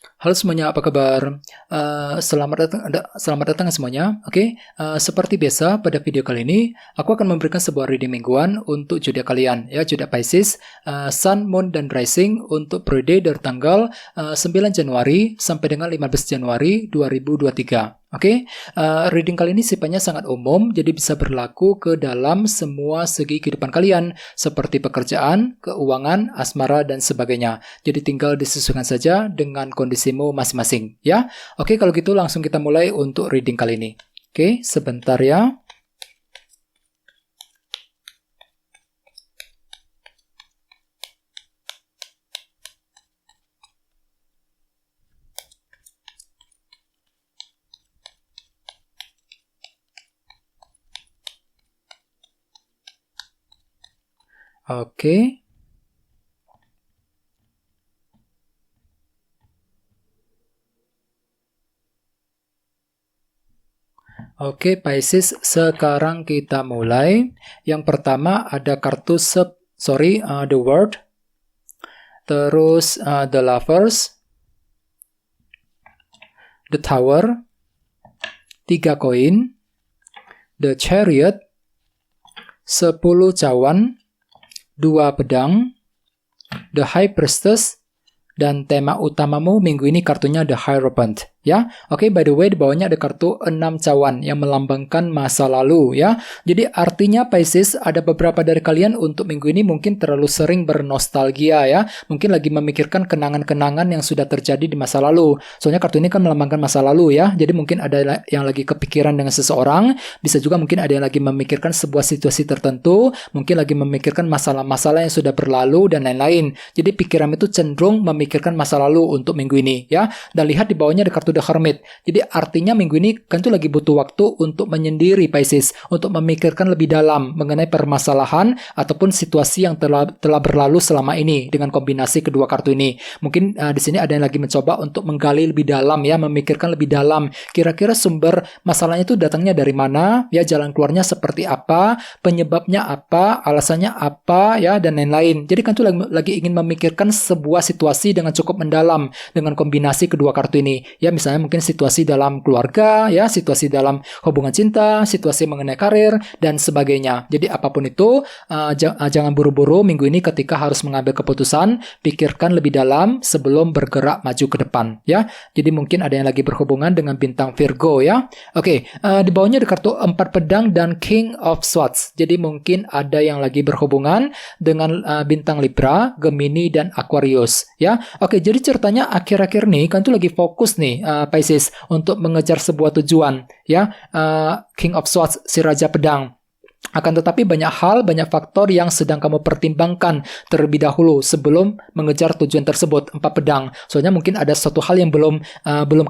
Halo semuanya, apa kabar? Selamat datang semuanya. Oke, seperti biasa pada video kali ini, aku akan memberikan sebuah reading mingguan untuk zodiak kalian, ya, zodiak Pisces, Sun, Moon, dan Rising untuk periode dari tanggal 9 Januari sampai dengan 15 Januari 2023. Oke, reading kali ini sifatnya sangat umum, jadi bisa berlaku ke dalam semua segi kehidupan kalian, seperti pekerjaan, keuangan, asmara, dan sebagainya. Jadi tinggal disesuaikan saja dengan kondisimu masing-masing, ya. Oke, kalau gitu langsung kita mulai untuk reading kali ini. Oke, sebentar ya. Oke. Oke, Pisces, sekarang kita mulai. Yang pertama ada kartu The World, terus The Lovers, The Tower, 3 koin, The Chariot, 10 cawan, 2 pedang, The High Priestess, dan tema utamamu minggu ini kartunya The Hierophant, ya. Oke, by the way, di bawahnya ada kartu 6 cawan yang melambangkan masa lalu, ya. Jadi artinya Pisces, ada beberapa dari kalian untuk minggu ini mungkin terlalu sering bernostalgia, ya. Mungkin lagi memikirkan kenangan-kenangan yang sudah terjadi di masa lalu. Soalnya kartu ini kan melambangkan masa lalu, ya. Jadi mungkin ada yang lagi kepikiran dengan seseorang, bisa juga mungkin ada yang lagi memikirkan sebuah situasi tertentu, mungkin lagi memikirkan masalah-masalah yang sudah berlalu dan lain-lain. Jadi pikiran itu cenderung memikirkan masa lalu untuk minggu ini, ya. Dan lihat di bawahnya ada kartu The Hermit. Jadi artinya minggu ini kan tuh lagi butuh waktu untuk menyendiri Pisces, untuk memikirkan lebih dalam mengenai permasalahan ataupun situasi yang telah berlalu selama ini dengan kombinasi kedua kartu ini. Mungkin di sini ada yang lagi mencoba untuk menggali lebih dalam, ya, memikirkan lebih dalam. Kira-kira sumber masalahnya itu datangnya dari mana, ya, jalan keluarnya seperti apa, penyebabnya apa, alasannya apa, ya, dan lain-lain. Jadi kan tuh lagi ingin memikirkan sebuah situasi dengan cukup mendalam dengan kombinasi kedua kartu ini. Ya, misalnya mungkin situasi dalam keluarga, ya, situasi dalam hubungan cinta, situasi mengenai karir, dan sebagainya. Jadi apapun itu, jangan buru-buru minggu ini ketika harus mengambil keputusan, pikirkan lebih dalam sebelum bergerak maju ke depan, ya. Jadi mungkin ada yang lagi berhubungan dengan bintang Virgo, ya. Oke, di bawahnya ada kartu 4 pedang dan King of Swords. Jadi mungkin ada yang lagi berhubungan dengan bintang Libra, Gemini, dan Aquarius, ya. Oke, jadi ceritanya akhir-akhir nih kan tuh lagi fokus nih Pisces untuk mengejar sebuah tujuan, ya. King of Swords, si Raja Pedang. Akan tetapi banyak hal, banyak faktor yang sedang kamu pertimbangkan terlebih dahulu sebelum mengejar tujuan tersebut, 4 pedang. Soalnya mungkin ada suatu hal yang belum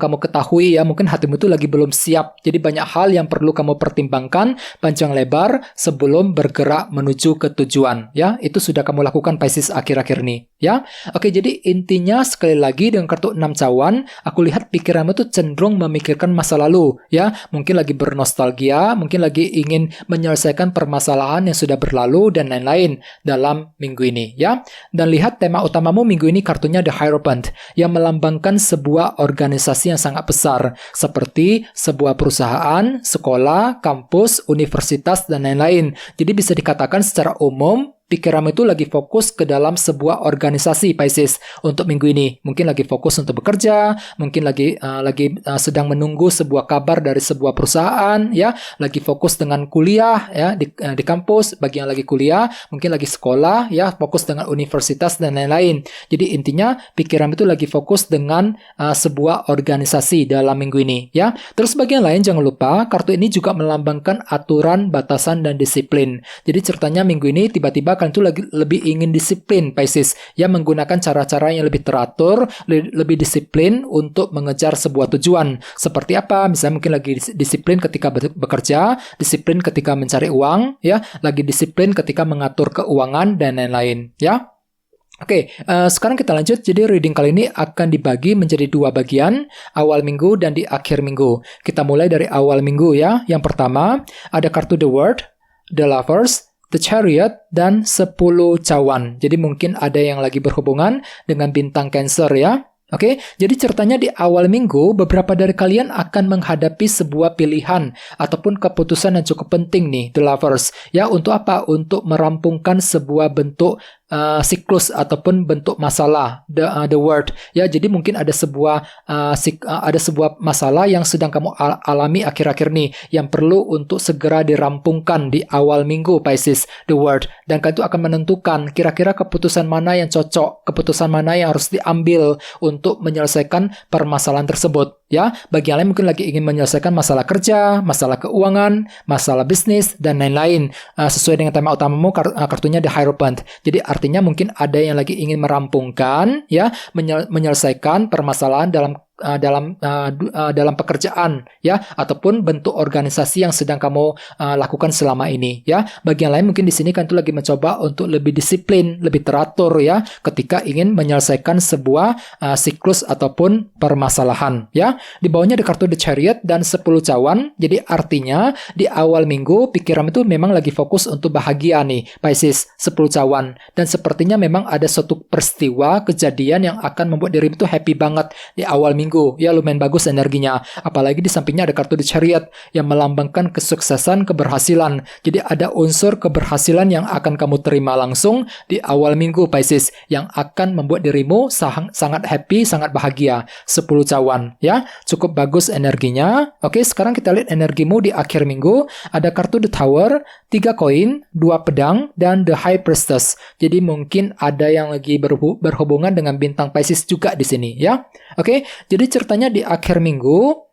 kamu ketahui, ya, mungkin hatimu itu lagi belum siap. Jadi banyak hal yang perlu kamu pertimbangkan panjang lebar sebelum bergerak menuju ke tujuan, ya. Itu sudah kamu lakukan Pisces akhir-akhir ini, ya. Oke, jadi intinya sekali lagi dengan kartu 6 cawan, aku lihat pikiranmu tuh cenderung memikirkan masa lalu, ya. Mungkin lagi bernostalgia, mungkin lagi ingin menyelesaikan permasalahan yang sudah berlalu dan lain-lain dalam minggu ini, ya. Dan lihat tema utamamu minggu ini kartunya The Hierophant yang melambangkan sebuah organisasi yang sangat besar seperti sebuah perusahaan, sekolah, kampus, universitas, dan lain-lain. Jadi bisa dikatakan secara umum pikiranmu itu lagi fokus ke dalam sebuah organisasi Pisces untuk minggu ini. Mungkin lagi fokus untuk bekerja, mungkin lagi sedang menunggu sebuah kabar dari sebuah perusahaan, ya, lagi fokus dengan kuliah, ya, di kampus. Bagi yang lagi kuliah, mungkin lagi sekolah, ya, fokus dengan universitas dan lain-lain. Jadi intinya pikiran itu lagi fokus dengan sebuah organisasi dalam minggu ini, ya. Terus bagian lain jangan lupa kartu ini juga melambangkan aturan, batasan, dan disiplin. Jadi ceritanya minggu ini tiba-tiba kalian tuh lebih ingin disiplin Pisces, ya, menggunakan cara-cara yang lebih teratur, lebih disiplin untuk mengejar sebuah tujuan. Seperti apa? Misalnya mungkin lagi disiplin ketika bekerja, disiplin ketika mencari uang, ya, lagi disiplin ketika mengatur keuangan dan lain-lain, ya. Oke, sekarang kita lanjut. Jadi reading kali ini akan dibagi menjadi 2 bagian, awal minggu dan di akhir minggu. Kita mulai dari awal minggu, ya. Yang pertama, ada kartu The World, The Lovers, The Chariot, dan 10 cawan. Jadi mungkin ada yang lagi berhubungan dengan bintang Cancer, ya. Oke, jadi ceritanya di awal minggu, beberapa dari kalian akan menghadapi sebuah pilihan ataupun keputusan yang cukup penting nih, the lovers. Ya, untuk apa? Untuk merampungkan sebuah bentuk siklus ataupun bentuk masalah, the word. Ya, jadi mungkin ada sebuah masalah yang sedang kamu alami akhir-akhir nih, yang perlu untuk segera dirampungkan di awal minggu, Pisces, the word. Dan kalian itu akan menentukan kira-kira keputusan mana yang cocok, keputusan mana yang harus diambil untuk menyelesaikan permasalahan tersebut. Ya, bagi yang lain mungkin lagi ingin menyelesaikan masalah kerja, masalah keuangan, masalah bisnis, dan lain-lain. Sesuai dengan tema utamamu, kartunya The Hierophant. Jadi artinya mungkin ada yang lagi ingin merampungkan, ya, menyelesaikan permasalahan dalam pekerjaan, ya, ataupun bentuk organisasi yang sedang kamu lakukan selama ini, ya. Bagi yang lain mungkin di sini kan itu lagi mencoba untuk lebih disiplin, lebih teratur, ya, ketika ingin menyelesaikan sebuah siklus ataupun permasalahan, ya. Di bawahnya ada kartu The Chariot dan 10 cawan. Jadi artinya di awal minggu pikiran itu memang lagi fokus untuk bahagia nih, Pisces, 10 cawan. Dan sepertinya memang ada suatu peristiwa, kejadian yang akan membuat dirimu itu happy banget di awal minggu. Ya, lumayan bagus energinya. Apalagi di sampingnya ada kartu The Chariot yang melambangkan kesuksesan, keberhasilan. Jadi ada unsur keberhasilan yang akan kamu terima langsung di awal minggu, Pisces, yang akan membuat dirimu sangat happy, sangat bahagia. 10 cawan, ya. Cukup bagus energinya. Oke, sekarang kita lihat energimu di akhir minggu. Ada kartu The Tower, 3 koin, 2 pedang, dan The High Priestess. Jadi mungkin ada yang lagi berhubungan dengan bintang Pisces juga di sini, ya. Oke, jadi ceritanya di akhir minggu,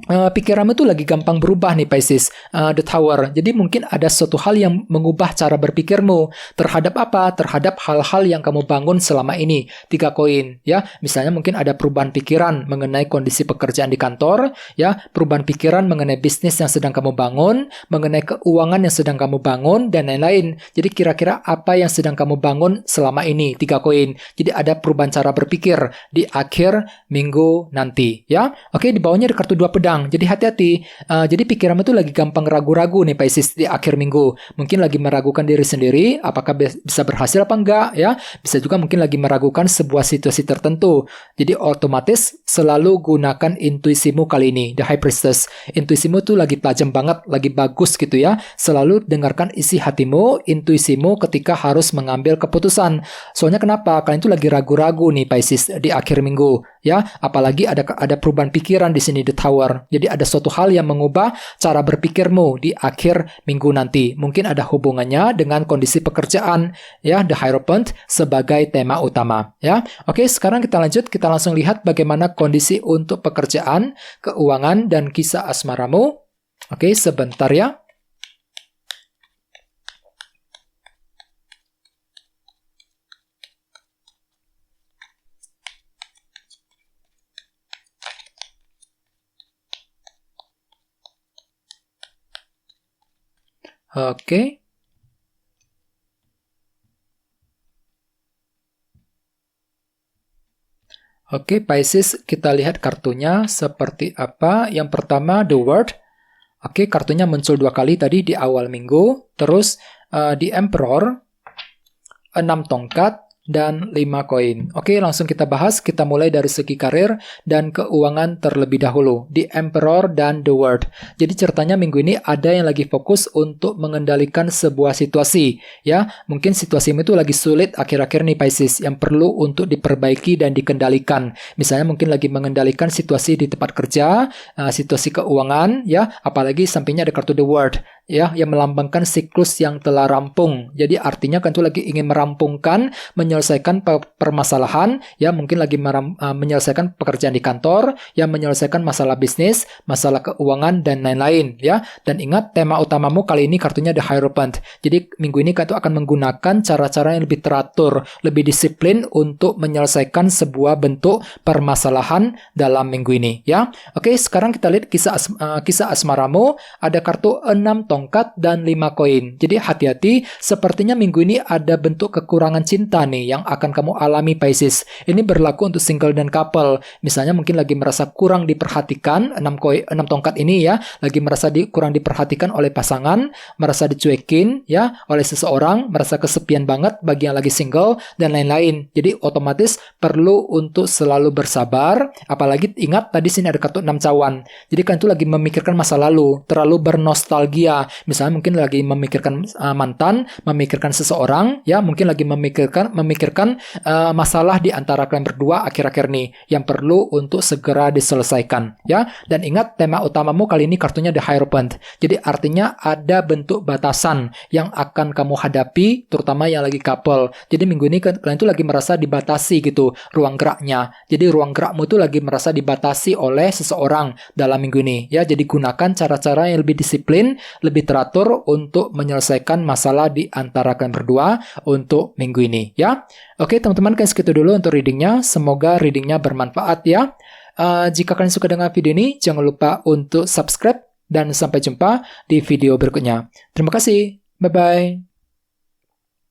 pikiranmu tuh lagi gampang berubah nih, Pisces, The Tower. Jadi mungkin ada suatu hal yang mengubah cara berpikirmu terhadap apa? Terhadap hal-hal yang kamu bangun selama ini. 3 koin, ya. Misalnya mungkin ada perubahan pikiran mengenai kondisi pekerjaan di kantor, ya, perubahan pikiran mengenai bisnis yang sedang kamu bangun, mengenai keuangan yang sedang kamu bangun, dan lain-lain. Jadi kira-kira apa yang sedang kamu bangun selama ini? 3 koin. Jadi ada perubahan cara berpikir di akhir minggu nanti, ya. Oke, di bawahnya ada kartu 2 pedang. Jadi hati-hati. Jadi pikiranmu tuh lagi gampang ragu-ragu nih, Pisces, di akhir minggu. Mungkin lagi meragukan diri sendiri, apakah bisa berhasil apa enggak, ya. Bisa juga mungkin lagi meragukan sebuah situasi tertentu. Jadi otomatis selalu gunakan intuisimu kali ini, The High Priestess. Intuisimu tuh lagi tajam banget, lagi bagus gitu, ya. Selalu dengarkan isi hatimu, intuisimu ketika harus mengambil keputusan. Soalnya kenapa? Kalian tuh lagi ragu-ragu nih, Pisces, di akhir minggu, ya. Apalagi ada perubahan pikiran di sini, The Tower. Jadi ada suatu hal yang mengubah cara berpikirmu di akhir minggu nanti. Mungkin ada hubungannya dengan kondisi pekerjaan, ya, The Hierophant sebagai tema utama, ya. Oke, sekarang kita lanjut, kita langsung lihat bagaimana kondisi untuk pekerjaan, keuangan, dan kisah asmaramu. Oke, sebentar ya. Oke. Oke, Pisces, kita lihat kartunya seperti apa. Yang pertama, The World. Oke, kartunya muncul 2 kali tadi di awal minggu. Terus, The Emperor, 6 tongkat, dan 5 koin. Oke, langsung kita bahas. Kita mulai dari segi karir dan keuangan terlebih dahulu. The Emperor dan The World. Jadi ceritanya minggu ini ada yang lagi fokus untuk mengendalikan sebuah situasi. Ya, mungkin situasimu itu lagi sulit akhir-akhir nih, Pisces, yang perlu untuk diperbaiki dan dikendalikan. Misalnya mungkin lagi mengendalikan situasi di tempat kerja, situasi keuangan, ya, apalagi sampingnya ada kartu The World, ya, yang melambangkan siklus yang telah rampung. Jadi artinya kan itu lagi ingin merampungkan, menyelesaikan permasalahan, ya, mungkin lagi menyelesaikan pekerjaan di kantor, ya, menyelesaikan masalah bisnis, masalah keuangan, dan lain-lain, ya. Dan ingat, tema utamamu kali ini kartunya The Hierophant. Jadi minggu ini kan itu akan menggunakan cara-cara yang lebih teratur, lebih disiplin untuk menyelesaikan sebuah bentuk permasalahan dalam minggu ini, ya. Oke, sekarang kita lihat kisah asmaramu. Ada kartu 6 tongkat tongkat dan 5 koin. Jadi hati-hati, sepertinya minggu ini ada bentuk kekurangan cinta nih yang akan kamu alami Pisces. Ini berlaku untuk single dan couple. Misalnya mungkin lagi merasa kurang diperhatikan, 6 tongkat ini ya, lagi merasa kurang diperhatikan oleh pasangan, merasa dicuekin ya oleh seseorang, merasa kesepian banget bagi yang lagi single dan lain-lain. Jadi otomatis perlu untuk selalu bersabar, apalagi ingat tadi sini ada kartu 6 cawan. Jadi kan itu lagi memikirkan masa lalu, terlalu bernostalgia. Misalnya mungkin lagi memikirkan mantan, memikirkan seseorang, ya mungkin lagi memikirkan masalah di antara kalian berdua akhir-akhir nih yang perlu untuk segera diselesaikan, ya. Dan ingat tema utamamu kali ini kartunya The Hierophant. Jadi artinya ada bentuk batasan yang akan kamu hadapi, terutama yang lagi couple. Jadi minggu ini kalian tuh lagi merasa dibatasi gitu ruang geraknya. Jadi ruang gerakmu tuh lagi merasa dibatasi oleh seseorang dalam minggu ini, ya. Jadi gunakan cara-cara yang lebih disiplin, lebih teratur untuk menyelesaikan masalah di antara kalian berdua untuk minggu ini, ya. Oke, teman-teman, kayak segitu dulu untuk readingnya. Semoga readingnya bermanfaat, ya. Jika kalian suka dengan video ini, jangan lupa untuk subscribe dan sampai jumpa di video berikutnya. Terima kasih. Bye-bye.